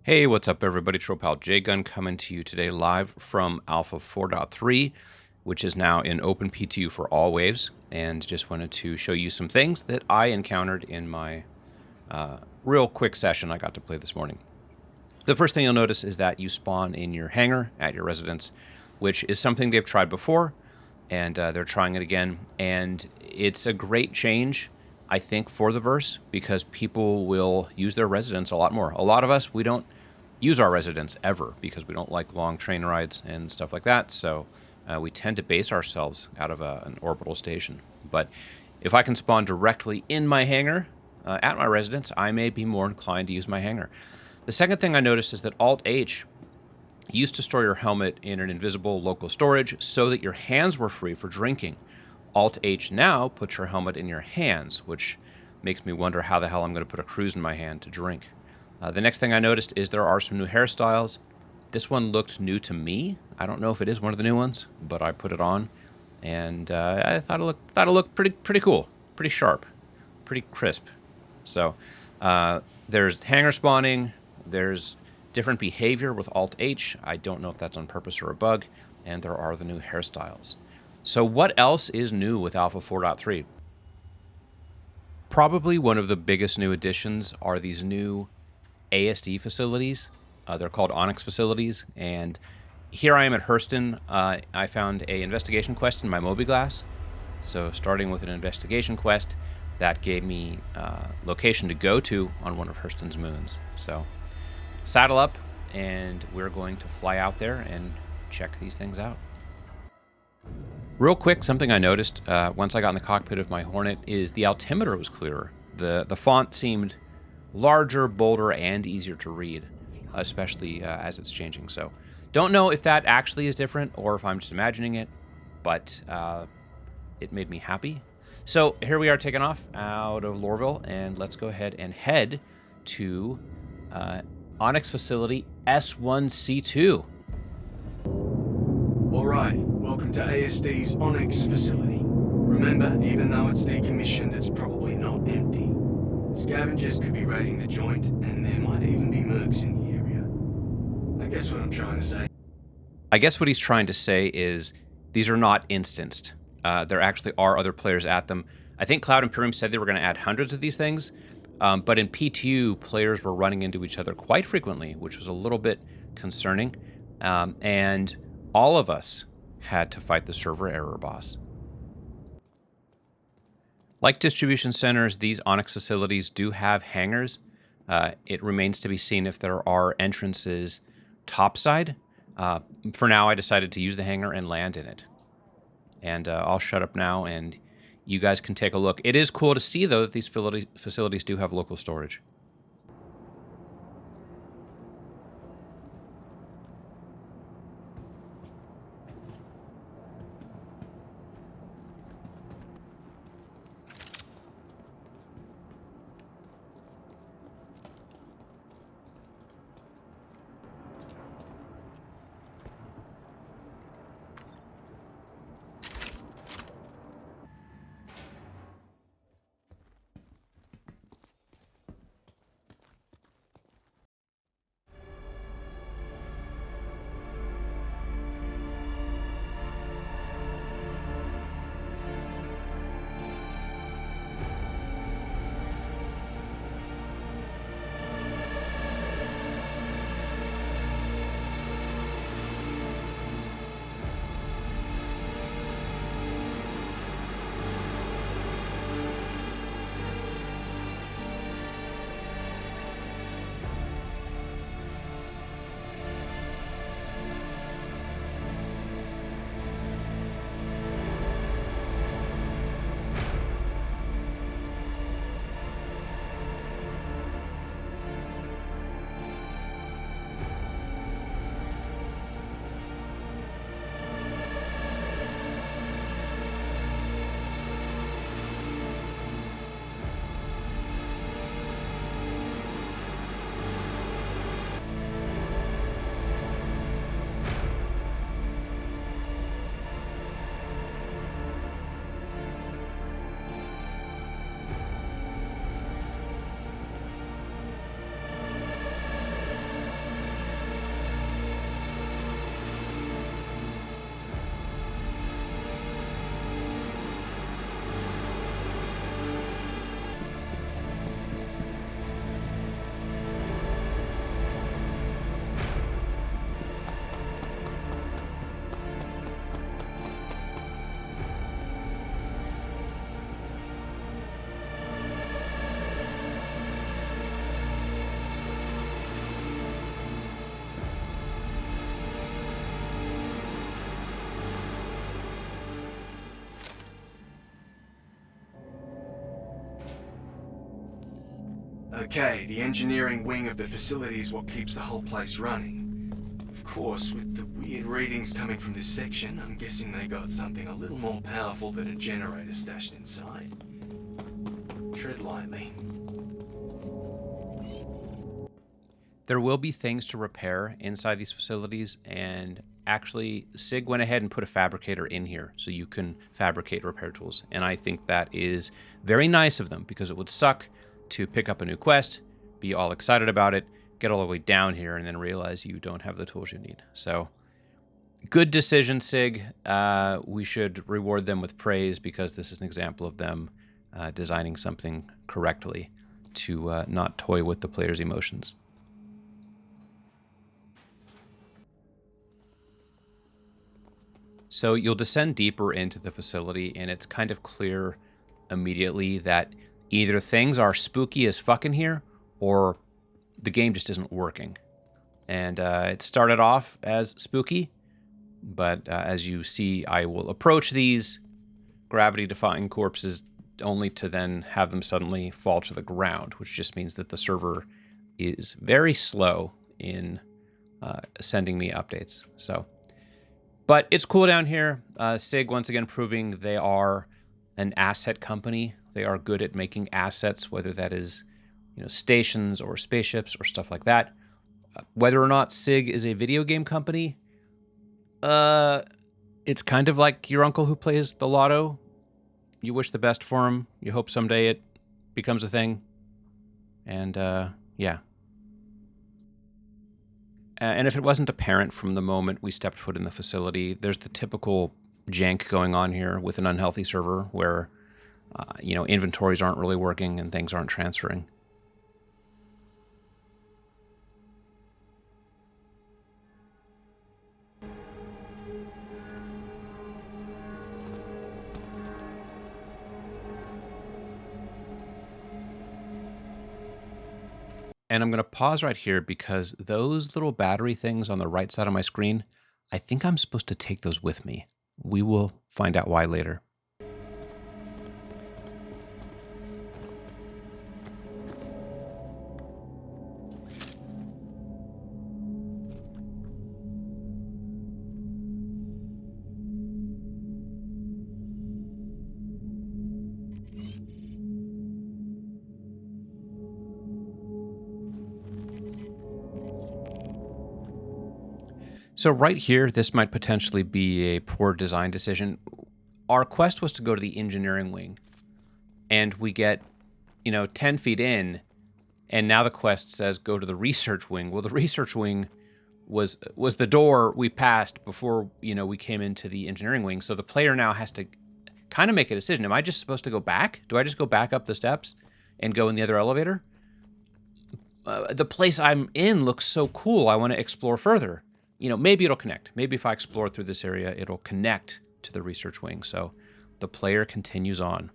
Hey, what's up everybody? Tropal J-Gun coming to you today live from Alpha 4.3, which is now in Open PTU for all waves, and just wanted to show you some things that I encountered in my real quick session I got to play this morning. The first thing you'll notice is that you spawn in your hangar at your residence, which is something they've tried before, and they're trying it again, and it's a great change, I think, for the verse, because people will use their residence a lot more. A lot of us, we don't use our residence ever because we don't like long train rides and stuff like that, so we tend to base ourselves out of an orbital station. But if I can spawn directly in my hangar at my residence, I may be more inclined to use my hangar. The second thing I noticed is that Alt-H used to store your helmet in an invisible local storage so that your hands were free for drinking. Alt-H now puts your helmet in your hands, which makes me wonder how the hell I'm going to put a cruise in my hand to drink. The next thing I noticed is there are some new hairstyles. This one looked new to me. I don't know if it is one of the new ones, but I put it on, and I thought it looked pretty cool, pretty sharp, pretty crisp. So there's hangar spawning. There's different behavior with Alt-H. I don't know if that's on purpose or a bug, and there are the new hairstyles. So what else is new with Alpha 4.3? Probably one of the biggest new additions are these new ASD facilities. They're called Onyx Facilities, and here I am at Hurston. I found a investigation quest in my Mobiglass. So starting with an investigation quest, that gave me location to go to on one of Hurston's moons. So saddle up, and we're going to fly out there and check these things out. Real quick, something I noticed once I got in the cockpit of my Hornet is the altimeter was clearer. The font seemed larger, bolder, and easier to read, especially as it's changing. So don't know if that actually is different or if I'm just imagining it, but it made me happy. So here we are taking off out of Lorville, and let's go ahead and head to Onyx Facility S1C2. All right, welcome to ASD's Onyx Facility. Remember, even though it's decommissioned, it's probably not empty. Scavengers could be raiding the joint, and there might even be mercs in the area. I guess what I'm trying to say. I guess what he's trying to say is these are not instanced. There actually are other players at them. I think Cloud Imperium said they were going to add hundreds of these things, but in PTU, players were running into each other quite frequently, which was a little bit concerning, and all of us had to fight the server error boss. Like distribution centers, these Onyx facilities do have hangars. It remains to be seen if there are entrances topside. For now, I decided to use the hangar and land in it. And I'll shut up now, and you guys can take a look. It is cool to see, though, that these facilities do have local storage. Okay, the engineering wing of the facility is what keeps the whole place running. Of course, with the weird readings coming from this section, I'm guessing they got something a little more powerful than a generator stashed inside. Tread lightly. There will be things to repair inside these facilities, and actually SIG went ahead and put a fabricator in here so you can fabricate repair tools. And I think that is very nice of them, because it would suck to pick up a new quest, be all excited about it, get all the way down here, and then realize you don't have the tools you need. So good decision, SIG. We should reward them with praise, because this is an example of them designing something correctly to not toy with the player's emotions. So you'll descend deeper into the facility, and it's kind of clear immediately that either things are spooky as fuck in here, or the game just isn't working. And it started off as spooky, but as you see, I will approach these gravity-defying corpses only to then have them suddenly fall to the ground, which just means that the server is very slow in sending me updates. But it's cool down here. SIG, once again, proving they are an asset company. They are good at making assets, whether that is, stations or spaceships or stuff like that. Whether or not SIG is a video game company, it's kind of like your uncle who plays the lotto. You wish the best for him. You hope someday it becomes a thing. And, yeah. And if it wasn't apparent from the moment we stepped foot in the facility, there's the typical jank going on here with an unhealthy server where, inventories aren't really working and things aren't transferring. And I'm going to pause right here because those little battery things on the right side of my screen, I think I'm supposed to take those with me. We will find out why later. So right here, this might potentially be a poor design decision. Our quest was to go to the engineering wing, and we get, 10 feet in, and now the quest says go to the research wing. Well, the research wing was the door we passed before, we came into the engineering wing. So the player now has to kind of make a decision. Am I just supposed to go back? Do I just go back up the steps and go in the other elevator? The place I'm in looks so cool. I want to explore further. Maybe it'll connect. Maybe if I explore through this area, it'll connect to the research wing. So the player continues on.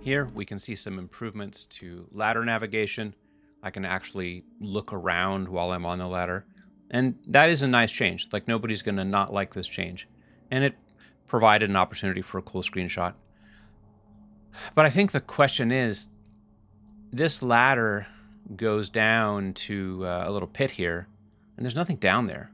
Here we can see some improvements to ladder navigation. I can actually look around while I'm on the ladder. And that is a nice change. Like, nobody's going to not like this change. And it provided an opportunity for a cool screenshot. But I think the question is, this ladder goes down to a little pit here, and there's nothing down there.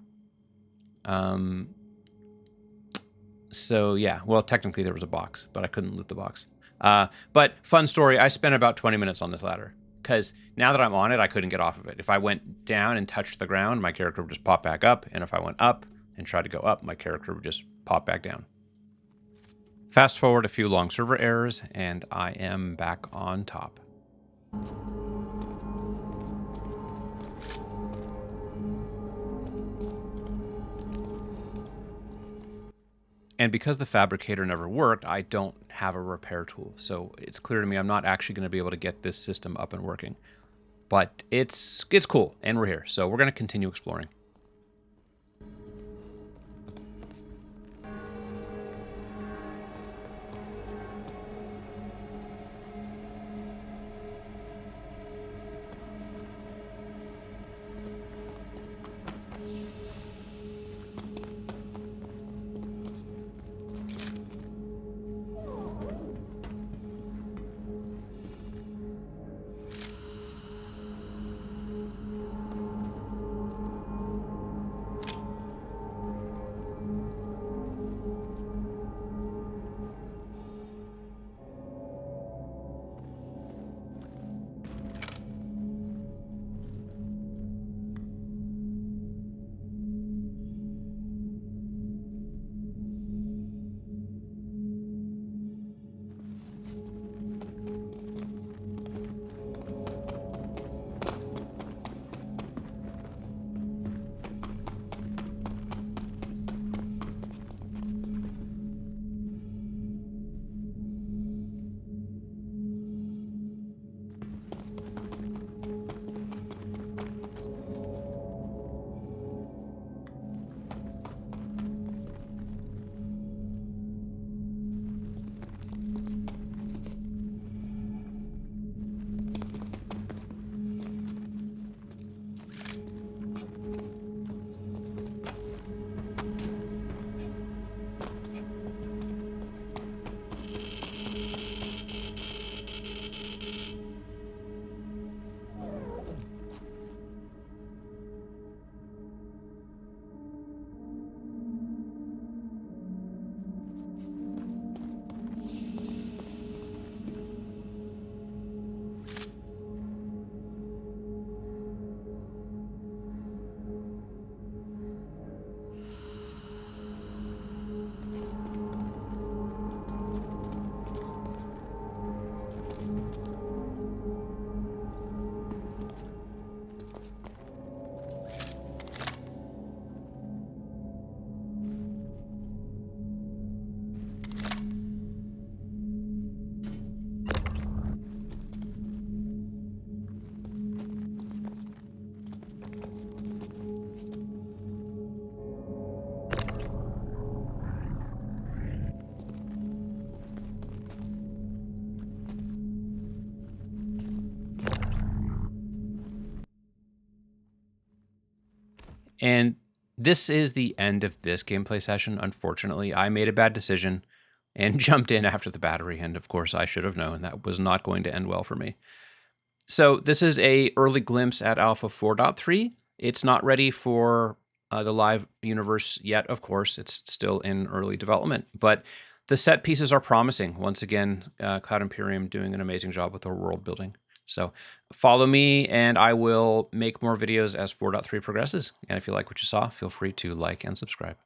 So yeah, well, technically there was a box, but I couldn't loot the box. But fun story, I spent about 20 minutes on this ladder, because now that I'm on it, I couldn't get off of it. If I went down and touched the ground, my character would just pop back up, and if I went up and tried to go up, my character would just pop back down. Fast forward a few long server errors, and I am back on top. And because the fabricator never worked, I don't have a repair tool. So it's clear to me I'm not actually going to be able to get this system up and working. But it's cool, and we're here. So we're going to continue exploring. And this is the end of this gameplay session. Unfortunately, I made a bad decision and jumped in after the battery, and of course I should have known that was not going to end well for me. So this is a early glimpse at Alpha 4.3. It's not ready for the live universe yet, of course. It's still in early development, but the set pieces are promising. Once again, Cloud Imperium doing an amazing job with their world building. So follow me, and I will make more videos as 4.3 progresses. And if you like what you saw, feel free to like and subscribe.